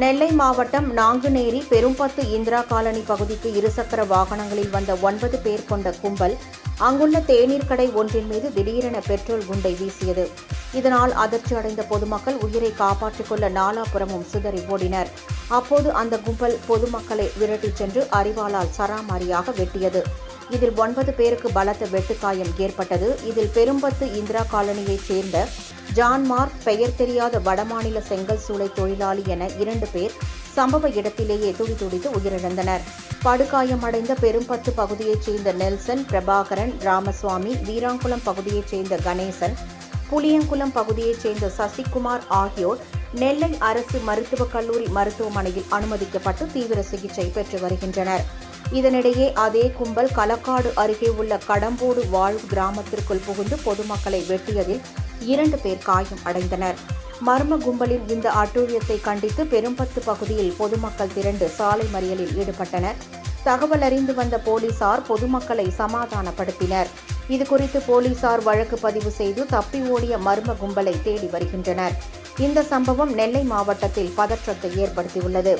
நெல்லை மாவட்டம் நாங்குநேரி பெரும்பத்து இந்திரா காலனி பகுதிக்கு இருசக்கர வாகனங்களில் வந்த 9 பேர் கொண்ட கும்பல் அங்குள்ள தேநீர் கடை ஒன்றின் மீது திடீரென பெட்ரோல் குண்டை வீசியது. இதனால் அதிர்ச்சி அடைந்த பொதுமக்கள் உயிரை காப்பாற்றிக் கொள்ள நாலாபுறமும் சிதறி ஓடினர். அப்போது அந்த கும்பல் பொதுமக்களை விரட்டிச் சென்று அரிவாளால் சராமாரியாக வெட்டியது. இதில் 9 பேருக்கு பலத்த வெட்டுக்காயம் ஏற்பட்டது. இதில் பெரும்பத்து இந்திரா காலனியைச் சேர்ந்த ஜான்மார்க், பெயர் தெரியாத வடமாநில செங்கல் சூளை தொழிலாளி என 2 பேர் சம்பவ இடத்திலேயே துடிதுடித்து உயிரிழந்தனர். படுகாயமடைந்த பெரும்பத்து பகுதியைச் சேர்ந்த நெல்சன், பிரபாகரன், ராமசுவாமி, வீராங்குளம் பகுதியைச் சேர்ந்த கணேசன், புளியங்குளம் பகுதியைச் சேர்ந்த சசிகுமார் ஆகியோர் நெல்லை அரசு மருத்துவக் கல்லூரி மருத்துவமனையில் அனுமதிக்கப்பட்டு தீவிர சிகிச்சை பெற்று வருகின்றனர். இதனிடையே அதே கும்பல் களக்காடு அருகே உள்ள கடம்போடு வாழ் கிராமத்திற்குள் புகுந்து பொதுமக்களை வெட்டியதில் 2 பேர் காயம் அடைந்தனர். மர்ம கும்பலின் இந்த அட்டூழியத்தை கண்டித்து பெரும்பத்து பகுதியில் பொதுமக்கள் திரண்டு சாலை மறியலில் ஈடுபட்டனர். தகவல் அறிந்து வந்த போலீசார் பொதுமக்களை சமாதானப்படுத்தினர். இதுகுறித்து போலீசார் வழக்கு பதிவு செய்து தப்பி ஓடிய மர்ம கும்பலை தேடி வருகின்றனர். இந்த சம்பவம் நெல்லை மாவட்டத்தில் பதற்றத்தை ஏற்படுத்தியுள்ளது.